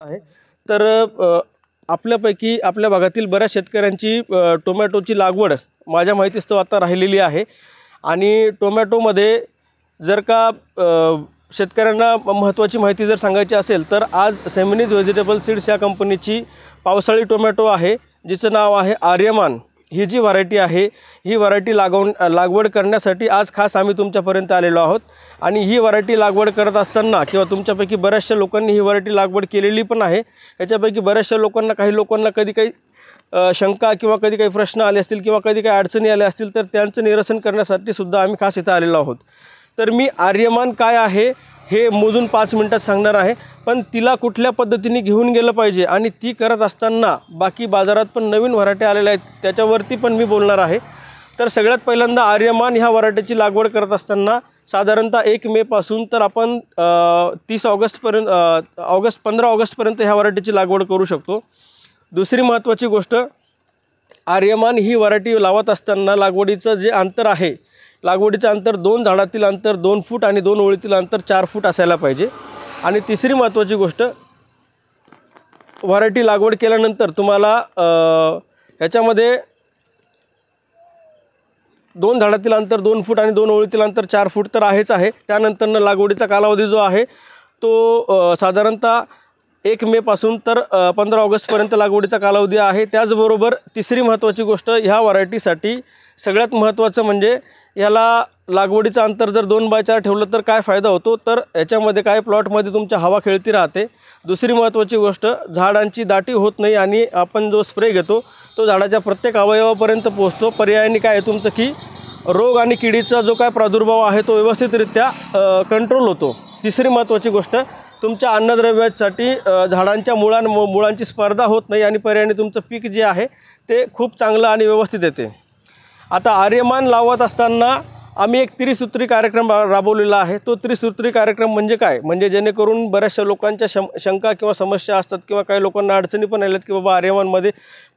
आहे। तर आपल्यापैकी आपल्या भागातील बऱ्याच शेतकऱ्यांची टोमॅटोची लागवड माझ्या माहितीस्तव आता राहिलेली आहे आणि टोमॅटोमध्ये जर का शेतकऱ्यांना महत्त्वाची माहिती जर सांगायची असेल तर आज सेमिनीज व्हेजिटेबल सीड्स या कंपनीची पावसाळी टोमॅटो आहे, जिचं नाव आहे आर्यमान। ही जी व्हरायटी आहे ही व्हरायटी लागवड करण्यासाठी आज खास आम्ही तुमच्यापर्यंत आलेलो आहोत आणि ही व्हरायटी लागवड करत असताना किंवा तुमच्यापैकी बऱ्याचशा लोकांनी ही व्हरायटी लागवड केलेली पण आहे। याच्यापैकी बऱ्याचशा लोकांना काही लोकांना कधी काही शंका किंवा कधी काही प्रश्न आले असतील किंवा कधी काही अडचणी आल्या असतील तर त्यांचं निरसन करण्यासाठी सुद्धा आम्ही खास इथं आलेलो आहोत। तर मी आर्यमान काय आहे हे मोजून 5 मिनिटात सांगणार आहे, पण तिला कुठल्या पद्धतीने घेऊन गेलं पाहिजे आणि ती करत असताना बाकी बाजारात पण नवीन व्हरायटी आलेल्या आहेत त्याच्यावरती पण मी बोलणार आहे। तर सगळ्यात पहिल्यांदा आर्यमान ह्या व्हरायटीची लागवड करत असताना साधारणतः 1 मे पासून तर आपण 30 ऑगस्टपर्यंत 15 ऑगस्टपर्यंत ह्या व्हरायटीची लागवड करू शकतो। दुसरी महत्त्वाची गोष्ट, आर्यमान ही व्हरायटी लावत असताना लागवडीचं जे अंतर आहे, लागवडीचं अंतर 2 झाडातील अंतर 2 फूट आणि 2 ओळीतील अंतर 4 फूट असायला पाहिजे। आणि तिसरी महत्त्वाची गोष्ट, व्हरायटी लागवड केल्यानंतर तुम्हाला ह्याच्यामध्ये 2 झाडातील अंतर 2 फूट आणि 2 ओळीतील अंतर 4 फूट तर आहेच आहे। त्यानंतर लागवडीचा कालावधी जो आहे तो साधारणतः 1 मे पासून तर 15 ऑगस्टपर्यंत लागवडीचा कालावधी आहे। त्याचबरोबर तिसरी महत्त्वाची गोष्ट, ह्या व्हरायटीसाठी सगळ्यात महत्त्वाचं म्हणजे याला लागवडीचं अंतर जर 2x4 ठेवलं तर काय फायदा होतो, तर याच्यामध्ये काय प्लॉटमध्ये तुमच्या हवा खेळती राहते। दुसरी महत्त्वाची गोष्ट, झाडांची दाटी होत नाही आणि आपण जो स्प्रे घेतो तो झाडाच्या प्रत्येक अवयवापर्यंत पोहोचतो। पर्यायाने काय आहे तुमचं की रोग आणि किडीचा जो काय प्रादुर्भाव आहे तो व्यवस्थितरित्या कंट्रोल होतो। तिसरी महत्त्वाची गोष्ट, तुमच्या अन्नद्रव्यासाठी झाडांच्या मुळांची स्पर्धा होत नाही आणि पर्यायाने तुमचं पीक जे आहे ते खूप चांगलं आणि व्यवस्थित येते। आता आर्यमान लावत असताना आम्ही एक त्रिसूत्री कार्यक्रम राबवलेला आहे। तो त्रिसूत्री कार्यक्रम म्हणजे काय, म्हणजे जेणेकरून बऱ्याचशा लोकांच्या शंका किंवा समस्या असतात किंवा काही लोकांना अडचणी पण आल्यात की बाबा आर्यमानमध्ये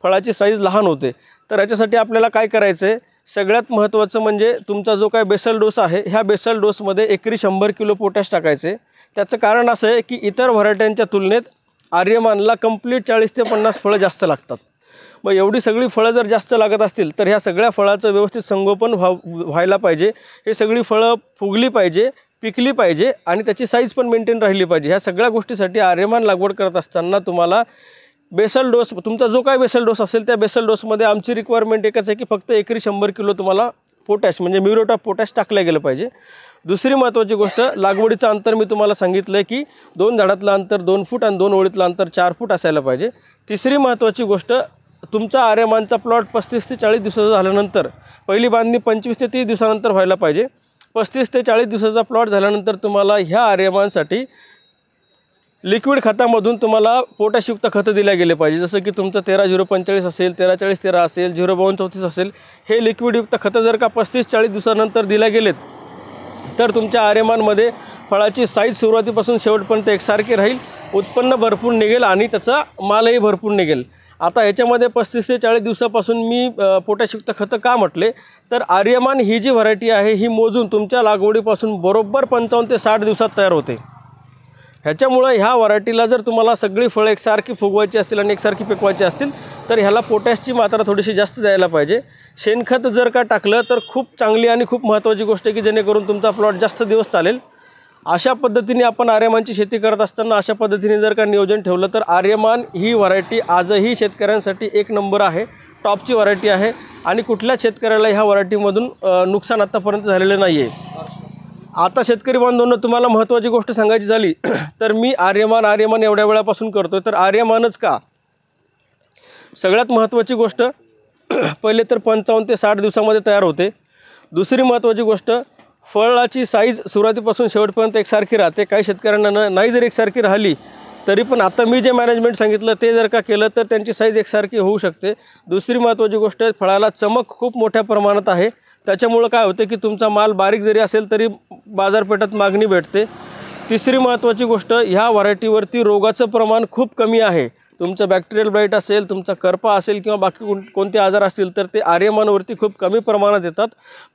फळाची साईज लहान होते, तर याच्यासाठी आपल्याला काय करायचं आहे, सगळ्यात महत्त्वाचं म्हणजे तुमचा जो काय बेसल डोस आहे ह्या बेसल डोसमध्ये एकरी 100 किलो पोटॅश टाकायचे। त्याचं कारण असं आहे की इतर व्हरायट्यांच्या तुलनेत आर्यमानला कंप्लीट 40 ते 50 फळं जास्त लागतात। मग एवढी सगळी फळं जर जास्त लागत असतील तर ह्या सगळ्या फळाचं व्यवस्थित संगोपन व्हायला पाहिजे। हे सगळी फळं फुगली पाहिजे, पिकली पाहिजे आणि त्याची साईज पण मेंटेन राहिली पाहिजे। ह्या सगळ्या गोष्टीसाठी आर्यमान लागवड करत असताना तुम्हाला बेसल डोस, तुमचा जो काय बेसल डोस असेल त्या बेसल डोसमध्ये आमची रिक्वायरमेंट एकच आहे की फक्त एकरी 100 किलो तुम्हाला पोटॅश म्हणजे म्युरेट ऑफ पोटॅश टाकलं गेलं पाहिजे। दुसरी महत्त्वाची गोष्ट, लागवडीचं अंतर मी तुम्हाला सांगितलं आहे की 2 झाडातलं अंतर 2 फूट आणि 2 ओळीतलं अंतर 4 फूट असायला पाहिजे। तिसरी महत्त्वाची गोष्ट, तुमचा आर्यमानचा प्लॉट 35 ते 40 दिवसाचा झाल्यानंतर, पहिली बांधणी 25 ते 30 दिवसानंतर व्हायला पाहिजे। 35 ते 40 दिवसाचा प्लॉट झाल्यानंतर तुम्हाला ह्या आर्यमानसाठी लिक्विड खतामधून तुम्हाला पोटॅशयुक्त खतं दिल्या गेले पाहिजे, जसं की तुमचं 13-0-45 असेल, 13-40-13 असेल, 0-52-34 असेल। हे लिक्विडयुक्त खतं जर का 35-40 दिवसानंतर दिल्या गेलेत तर तुमच्या आर्यमानमध्ये फळाची साईज सुरुवातीपासून शेवटपर्यंत एकसारखी राहील, उत्पन्न भरपूर निघेल आणि त्याचा मालही भरपूर निघेल। आता ह्याच्यामध्ये 35 ते 40 दिवसापासून मी पोटॅशयुक्त खतं का म्हटले, तर आर्यमान ही जी व्हरायटी आहे ही मोजून तुमच्या लागवडीपासून बरोबर 55 ते 60 दिवसात तयार होते। ह्याच्यामुळं ह्या व्हरायटीला जर तुम्हाला सगळी फळं एकसारखी फुगवायची असतील आणि एकसारखी पिकवायची असतील तर ह्याला पोटॅशची मात्रा थोडीशी जास्त द्यायला पाहिजे। शेणखत जर का टाकलं तर खूप चांगली आणि खूप महत्त्वाची गोष्ट आहे की जेणेकरून तुमचा प्लॉट जास्त दिवस चालेल। अशा पद्धतीने आपण आर्यमानची शेती करत असताना अशा पद्धतीने जर का नियोजन ठेवलं तर आर्यमान ही व्हरायटी आजही शेतकऱ्यांसाठी 1 नंबर आहे, टॉपची व्हरायटी आहे आणि कुठल्याच शेतकऱ्याला ह्या व्हरायटीमधून नुकसान आत्तापर्यंत झालेलं नाही आहे। आता शेतकरी बांधवांनो, तुम्हाला महत्त्वाची गोष्ट सांगायची झाली तर मी आर्यमान एवढ्या वेळापासून करतोय, तर आर्यमानच का? सगळ्यात महत्त्वाची गोष्ट, पहिले तर 55 ते 60 दिवसामध्ये तयार होते। दुसरी महत्त्वाची गोष्ट, फळाची साईज सुरुवातीपासून शेवटपर्यंत एकसारखी राहते। काही शेतकऱ्यांना नाही जर एकसारखी राहिली तरी पण आता मी जे मॅनेजमेंट सांगितलं ते जर का केलं तर त्यांची साईज एकसारखी होऊ शकते। दुसरी महत्त्वाची गोष्ट, फळाला चमक खूप मोठ्या प्रमाणात आहे, त्याच्यामुळं काय होतं की तुमचा माल बारीक जरी असेल तरी बाजारपेठात मागणी भेटते। तिसरी महत्त्वाची गोष्ट, ह्या व्हरायटीवरती रोगाचं प्रमाण खूप कमी आहे। तुमचं बॅक्टेरियल ब्लाइट असेल, तुमचा करपा असेल किंवा बाकी कोणते आजार असतील तर ते आर्यमानवरती खूप कमी प्रमाणात येतात।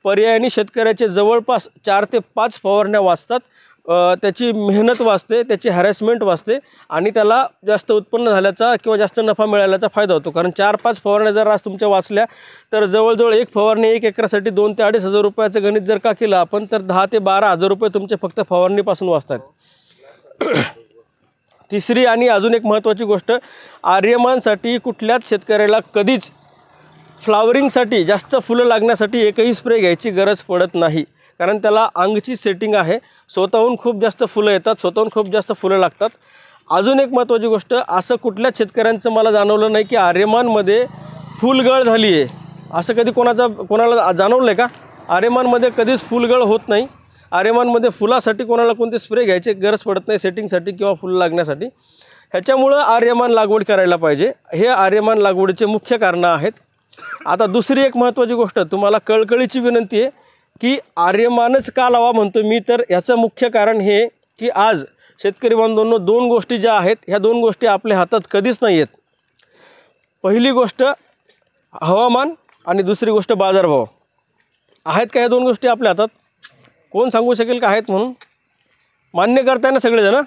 पर्यायाने शेतकऱ्याचे जवळपास 4 ते 5 फवारण्या वाचतात। त्याची मेहनत वाचते, त्याची हॅरेसमेंट वाचते आणि त्याला जास्त उत्पन्न झाल्याचा किंवा जास्त नफा मिळाल्याचा फायदा होतो. कारण 4-5 फवारण्या जर आज तुमच्या वाचल्या तर जवळजवळ एक फवारणी 1 एकरासाठी 2 ते 2.5 हजार रुपयाचं गणित जर का केलं आपण तर 10 ते 12 हजार रुपये तुमचे फक्त फवारणीपासून वाचतात. तिसरी आणि अजून एक महत्त्वाची गोष्ट, आर्यमानसाठी कुठल्याच शेतकऱ्याला कधीच फ्लावरिंगसाठी जास्त फुलं लागण्यासाठी एकही स्प्रे घ्यायची गरज पडत नाही. कारण त्याला अंगची सेटिंग आहे, स्वतःहून खूप जास्त फुलं येतात, स्वतःहून खूप जास्त फुलं लागतात. अजून एक महत्त्वाची गोष्ट, असं कुठल्याच शेतकऱ्यांचं मला जाणवलं नाही की आर्यमानमध्ये फुलगळ झाली आहे. असं कधी कोणाला जाणवलं आहे का? आर्यमानमध्ये कधीच फुलगळ होत नाही. आर्यमानमध्ये फुलासाठी कोणाला कोणते स्प्रे घ्यायची गरज पडत नाही, सेटिंगसाठी किंवा फुलं लागण्यासाठी. ह्याच्यामुळं आर्यमान लागवड करायला पाहिजे. हे आर्यमान लागवडीचे मुख्य कारणं आहेत. आता दुसरी एक महत्त्वाची गोष्ट, तुम्हाला कळकळीची विनंती आहे की आर्यमानच का लावा म्हणतो मी, तर याचं मुख्य कारण हे की आज शेतकरी बांधवांनो 2 गोष्टी ज्या आहेत ह्या 2 गोष्टी आपल्या हातात कधीच नाही आहेत. पहिली गोष्ट हवामान आणि दुसरी गोष्ट बाजारभाव. आहेत का ह्या 2 गोष्टी आपल्या हातात? कोण सांगू शकेल का आहेत म्हणून? मान्य करताय ना सगळेजण?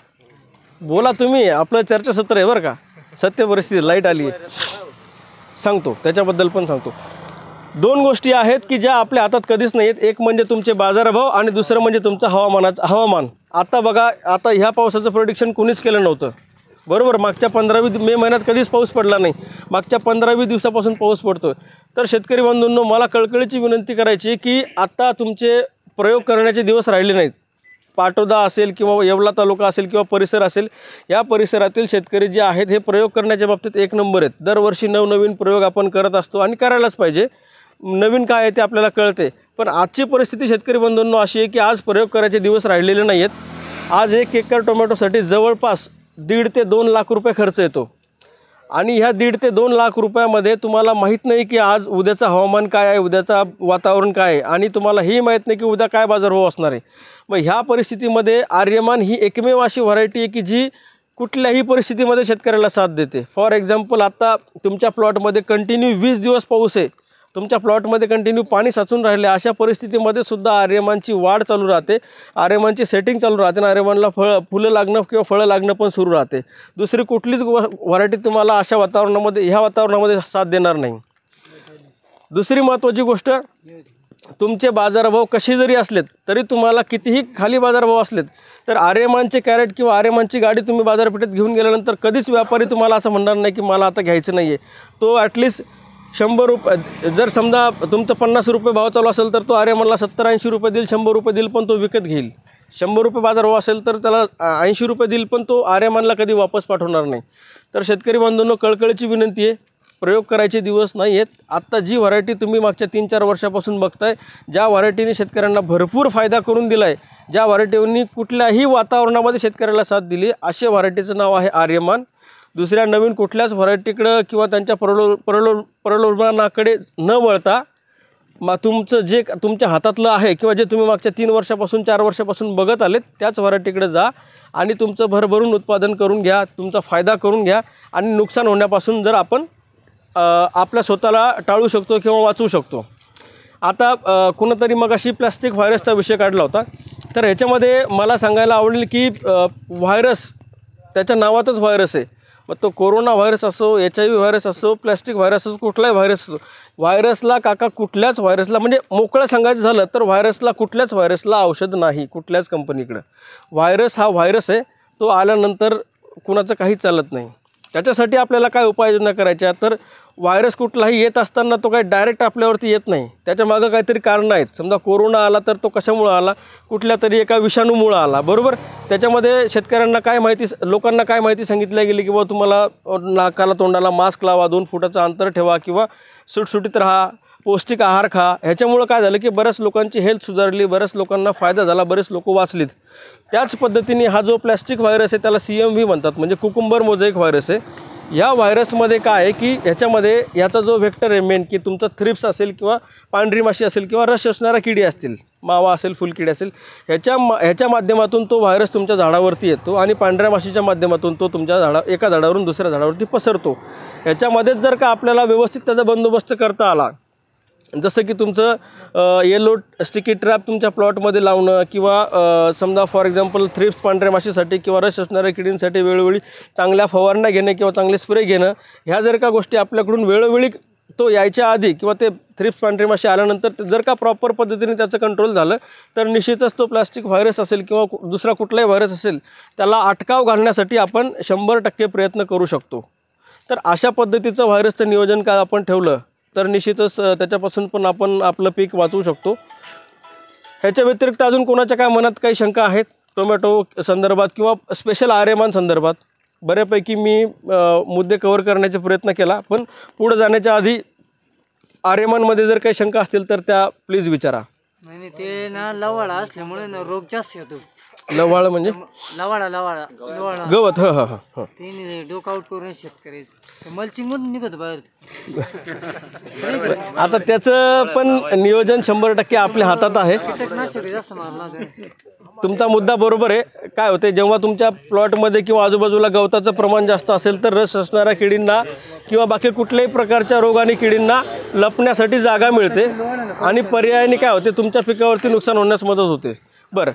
बोला तुम्ही, आपलं चर्चासत्र आहे बरं का. सत्य परिस्थिती, लाईट आली आहे, सांगतो त्याच्याबद्दल पण सांगतो. 2 गोष्टी आहेत की ज्या आपल्या हातात कधीच नाही आहेत. एक म्हणजे तुमचे बाजारभाव आणि दुसरं म्हणजे तुमचं हवामान. आता बघा, आता ह्या पावसाचं प्रोडिक्शन कोणीच केलं नव्हतं, बरोबर. मागच्या 15-20 मे महिन्यात कधीच पाऊस पडला नाही, मागच्या 15-20 दिवसापासून पाऊस पडतो. तर शेतकरी बंधूंनो, मला कळकळीची विनंती करायची की आता तुमचे प्रयोग करण्याचे दिवस राहिले नाहीत. पाटोदा असेल किंवा येवला तालुका असेल किंवा परिसर असेल, या परिसरातील शेतकरी जे आहेत हे प्रयोग करण्याच्या बाबतीत 1 नंबर आहेत. दरवर्षी नवनवीन प्रयोग आपण करत असतो आणि करायलाच पाहिजे. नवीन काय आहे ते आपल्याला कळते. पण आजची परिस्थिती शेतकरी बंधूंनो अशी आहे की आज प्रयोग करायचे दिवस राहिलेले नाही आहेत. आज 1 एकर टोमॅटोसाठी जवळपास 1.5 ते 2 लाख रुपये खर्च येतो आणि ह्या 1.5 ते 2 लाख रुपयामध्ये तुम्हाला माहीत नाही की आज उद्याचं हवामान काय आहे, उद्याचं वातावरण काय आहे आणि तुम्हाला ही माहीत नाही की उद्या काय बाजारभाव असणार आहे. मग ह्या परिस्थितीमध्ये आर्यमान ही एकमेव अशी व्हरायटी आहे की जी कुठल्याही परिस्थितीमध्ये शेतकऱ्याला साथ देते. फॉर एक्झाम्पल, आता तुमच्या प्लॉटमध्ये कंटिन्यू 20 दिवस पाऊस आहे, तुमच्या प्लॉटमध्ये कंटिन्यू पाणी साचून राहिले, अशा परिस्थितीमध्ये सुद्धा आर्यमानची वाढ चालू राहते, आर्यमानची सेटिंग चालू राहते आणि आर्यमानला फुलं लागणं किंवा फळं लागणं पण सुरू राहते. दुसरी कुठलीच व्हरायटी तुम्हाला अशा वातावरणामध्ये ह्या वातावरणामध्ये साथ देणार नाही. दुसरी महत्त्वाची गोष्ट, तुमचे बाजारभाव कसे जरी असलेत तरी तुम्हाला कितीही खाली बाजारभाव असलेत तर आर्यमानचे कॅरेट किंवा आर्यमानची गाडी तुम्ही बाजारपेठेत घेऊन गेल्यानंतर कधीच व्यापारी तुम्हाला असं म्हणणार नाही की मला आता घ्यायचं नाही आहे. तो ॲटलिस्ट 100 रुपये, जर समजा तुमचं 50 रुपये भाव चालू असेल तर तो आर्यमानला 70-80 रुपये देईल, 100 रुपये देईल पण तो विकत घेईल. 100 रुपये बाजारभाव असेल तर त्याला 80 रुपये देईल पण तो आर्यमानला कधी वापस पाठवणार नाही. तर शेतकरी बांधवांनो, कळकळीची विनंती आहे, प्रयोग करायचे दिवस नाही आहेत. आत्ता जी व्हरायटी तुम्ही मागच्या 3-4 वर्षापासून बघताय, ज्या व्हरायटीने शेतकऱ्यांना भरपूर फायदा करून दिला आहे, ज्या व्हरायटीनी कुठल्याही वातावरणामध्ये शेतकऱ्याला साथ दिली, अशा व्हरायटीचं नाव आहे आर्यमान. दुसऱ्या नवीन कुठल्याच व्हरायटीकडं किंवा त्यांच्या प्रलोभनाकडे न वळता तुमचं जे तुमच्या हातातलं आहे किंवा जे तुम्ही मागच्या 3 वर्षापासून 4 वर्षापासून बघत आलेत त्याच व्हरायटीकडे जा आणि तुमचं भरभरून उत्पादन करून घ्या, तुमचा फायदा करून घ्या आणि नुकसान होण्यापासून जर आपण आपल्या स्वतःला टाळू शकतो किंवा वाचवू शकतो. आता कुणीतरी मगाशी प्लॅस्टिक व्हायरसचा विषय काढला होता, तर ह्याच्यामध्ये मला सांगायला आवडेल की व्हायरस, त्याच्या नावातच व्हायरस आहे. मग तो कोरोना व्हायरस असो, HIV व्हायरस असो, प्लॅस्टिक व्हायरस असो, कुठलाही व्हायरस असो, व्हायरसला कुठल्याच व्हायरसला, म्हणजे मोकळं सांगायचं झालं तर कुठल्याच व्हायरसला औषध नाही कुठल्याच कंपनीकडं. व्हायरस हा व्हायरस आहे, तो आल्यानंतर कुणाचं काही चालत नाही. त्याच्यासाठी आपल्याला काय उपाययोजना करायच्या, तर व्हायरस कुठलाही येत असताना तो काही डायरेक्ट आपल्यावरती येत नाही, त्याच्यामागं काहीतरी कारणं आहेत. समजा कोरोना आला तर तो कशामुळं आला, कुठल्या तरी एका विषाणूमुळं आला, बरोबर. त्याच्यामध्ये शेतकऱ्यांना काय माहिती, लोकांना काय माहिती सांगितल्या गेली की बाबा तुम्हाला नाकाला तोंडाला मास्क लावा, 2 फुटाचं अंतर ठेवा किंवा सुटसुटीत राहा, पौष्टिक आहार खा. ह्याच्यामुळं काय झालं की बऱ्याच लोकांची हेल्थ सुधारली, बऱ्याच लोकांना फायदा झाला, बरेच लोक वाचलीत. त्याच पद्धतीने हा जो प्लॅस्टिक व्हायरस आहे त्याला CMV म्हणतात, म्हणजे कुकुंबर मोझॅइक व्हायरस आहे. या व्हायरसमध्ये काय आहे की ह्याच्यामध्ये याचा जो व्हेक्टर आहे मेन, की तुमचं थ्रिप्स असेल किंवा पांढरी माशी असेल किंवा रस शोषणाऱ्या किडी असतील, मावा असेल, फुलकिडी असेल, ह्याच्या माध्यमातून तो व्हायरस तुमच्या झाडावरती येतो आणि पांढऱ्या माशीच्या माध्यमातून तो तुमच्या एका झाडावरून दुसऱ्या झाडावरती पसरतो. ह्याच्यामध्येच जर का आपल्याला व्यवस्थित त्याचा बंदोबस्त करता आला जसं की तुमचं येलो स्टिकी ट्रॅप तुमच्या प्लॉटमध्ये लावणं किंवा समजा फॉर एक्झाम्पल थ्रिप्स पांढऱ्या माशीसाठी किंवा रस असणाऱ्या किडींसाठी वेळोवेळी चांगल्या फवारण्या घेणे किंवा चांगले स्प्रे घेणं, ह्या जर का गोष्टी आपल्याकडून वेळोवेळी तो यायच्या आधी किंवा ते थ्रिप्स पांढरी माशी आल्यानंतर जर का प्रॉपर पद्धतीने त्याचं कंट्रोल झालं तर निश्चितच तो प्लास्टिक व्हायरस असेल किंवा दुसरा कुठलाही व्हायरस असेल त्याला अटकाव घालण्यासाठी आपण 100% प्रयत्न करू शकतो. तर अशा पद्धतीचं व्हायरसचं नियोजन काय आपण ठेवलं तर निश्चितच त्याच्यापासून पण आपण आपलं पीक वाचवू शकतो. ह्याच्या व्यतिरिक्त अजून कोणाच्या काय मनात काही शंका आहेत टोमॅटो संदर्भात किंवा स्पेशल आर्यमान संदर्भात? बऱ्यापैकी मी मुद्दे कव्हर करण्याचा प्रयत्न केला, पण पुढे जाण्याच्या आधी आर्यमानमध्ये जर काही शंका असतील तर त्या प्लीज विचारा. नाही ते ना लवाळा असल्यामुळे ना रोग जास्त येतो. लवाळ म्हणजे लवाळा गवत. हां हां हां ते डोक आउट करून शेतकरी मल्चिंग मधून निघत बाहेर. आता त्याचं पण नियोजन 100% आपल्या हातात आहे. कीटकनाशक जास्त मारला. तुमचा मुद्दा बरोबर आहे. काय होते जेव्हा तुमच्या प्लॉटमध्ये किंवा आजूबाजूला गवताचं प्रमाण जास्त असेल तर रस असणाऱ्या किडींना किंवा बाकी कुठल्याही प्रकारच्या रोग आणि किडींना लपण्यासाठी जागा मिळते आणि पर्यायाने काय होते तुमच्या पिकावरती नुकसान होण्यास मदत होते. बरं,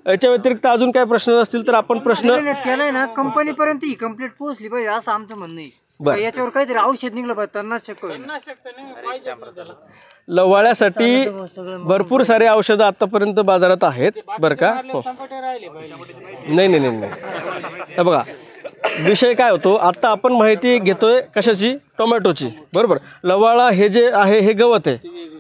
याच्या व्यतिरिक्त अजून काय प्रश्न असतील तर आपण प्रश्न त्याला ना कंपनीपर्यंत ही कंप्लीट पोहोचली पाहिजे असं आमचं म्हणणं आहे. याच्यावर काहीतरी औषध निघलं पाहिजे. तणनाशक लवाळ्यासाठी भरपूर सारे औषधं आतापर्यंत बाजारात आहेत बरं का. हो नाही नाही नाही नाही बघा विषय काय होतो, आता आपण माहिती घेतोय कशाची? टोमॅटोची. बरोबर. लवाळा हे जे आहे हे गवत आहे,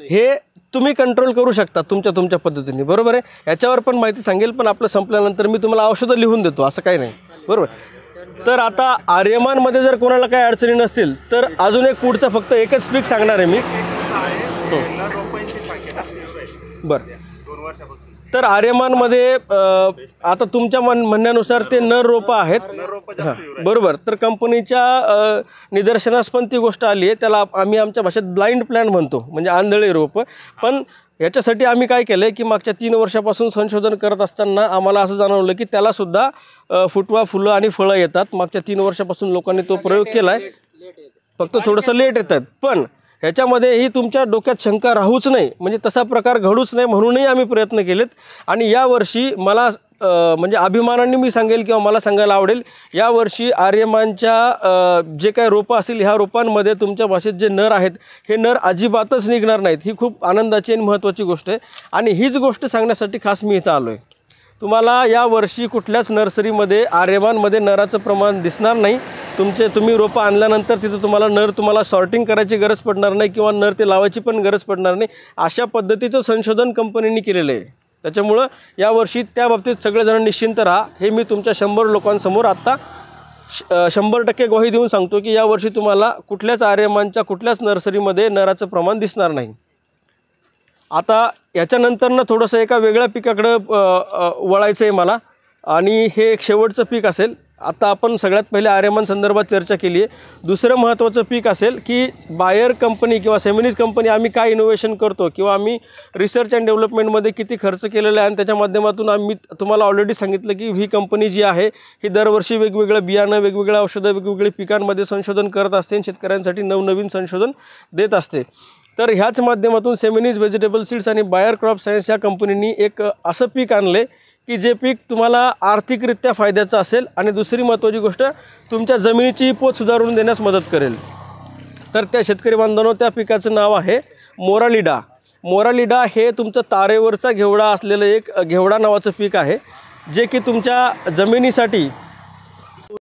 हे तुम्ही कंट्रोल करू शकता तुमच्या पद्धतीने. बरोबर आहे. याच्यावर पण माहिती सांगेल, पण आपलं संपल्यानंतर मी तुम्हाला औषधं लिहून देतो असं काही नाही. बरोबर. तर आता आर्यमानमध्ये जर कोणाला काही अडचणी नसतील तर अजून एक पुढचं फक्त एकच पीक सांगणार आहे मी. बरं. तर आर्यमानमध्ये आता तुमच्या म्हणण्यानुसार ते नर रोपं आहेत. हां बरोबर. तर कंपनीच्या निदर्शनास पण ती गोष्ट आली आहे, त्याला आम्ही आमच्या भाषेत ब्लाइंड प्लॅन म्हणतो, म्हणजे आंधळे रोपं. पण याच्यासाठी आम्ही काय केलं आहे की मागच्या 3 वर्षापासून संशोधन करत असताना आम्हाला असं जाणवलं की त्यालासुद्धा फुटवा फुलं आणि फळं येतात. मागच्या 3 वर्षापासून लोकांनी तो प्रयोग केला आहे, फक्त थोडंसं लेट येतात. पण ह्याच्यामध्येही तुमच्या डोक्यात शंका राहूच नाही, म्हणजे तसा प्रकार घडूच नाही म्हणूनही आम्ही प्रयत्न केलेत. आणि यावर्षी मला म्हणजे अभिमानाने मी सांगेल किंवा मला सांगायला आवडेल, यावर्षी आर्यमानच्या जे काही रोपं असतील ह्या रोपांमध्ये तुमच्या भाषेत जे नर आहेत हे नर अजिबातच निघणार नाहीत. ही खूप आनंदाची आणि महत्त्वाची गोष्ट आहे आणि हीच गोष्ट सांगण्यासाठी खास मी इथं आलो आहे. तुम्हाला यावर्षी कुठल्याच नर्सरीमध्ये आर्यमानमध्ये नराचं प्रमाण दिसणार नाही. तुम्ही रोपं आणल्यानंतर तिथं तुम्हाला सॉर्टिंग करायची गरज पडणार नाही किंवा नर ते लावायची पण गरज पडणार नाही. अशा पद्धतीचं संशोधन कंपनीने केलेलं आहे. त्याच्यामुळं यावर्षी त्या बाबतीत सगळेजण निश्चिंत राहा. हे मी तुमच्या 100 लोकांसमोर आत्ता 100% ग्वाही देऊन सांगतो की यावर्षी तुम्हाला कुठल्याच आर्यमानच्या कुठल्याच नर्सरीमध्ये नराचं प्रमाण दिसणार नाही. आता याच्यानंतरनं थोडंसं एका वेगळ्या पिकाकडं वळायचं आहे मला, आणि हे एक शेवटचं पीक असेल. आता आपण सगळ्यात पहिले आर्यमान संदर्भात चर्चा केली आहे. दुसरं महत्त्वाचं पीक असेल की बायर कंपनी किंवा सेमिनीज कंपनी आम्ही काय इनोव्हेशन करतो किंवा आम्ही रिसर्च अँड डेव्हलपमेंटमध्ये किती खर्च केलेला आहे, आणि त्याच्या माध्यमातून आम्ही तुम्हाला ऑलरेडी सांगितलं की ही कंपनी जी आहे ही दरवर्षी वेगवेगळं बियाणं, वेगवेगळ्या औषधं, वेगवेगळ्या पिकांमध्ये संशोधन करत असते आणि शेतकऱ्यांसाठी नवनवीन संशोधन देत असते. तर ह्याच माध्यमातून सेमिनीज व्हेजिटेबल सीड्स आणि बायर क्रॉप सायन्स या कंपनीनी एक असं पीक आणले की जे पीक तुम्हाला आर्थिकरित्या फायद्याचं असेल आणि दुसरी महत्त्वाची गोष्ट तुमच्या जमिनीची पोत सुधारून देण्यास मदत करेल. तर त्या शेतकरी बांधवांनो, त्या पिकाचं नाव आहे मोरालिडा. मोरालिडा हे तुमचं तारेवरचा घेवडा असलेलं एक घेवडा नावाचं पीक आहे, जे की तुमच्या जमिनीसाठी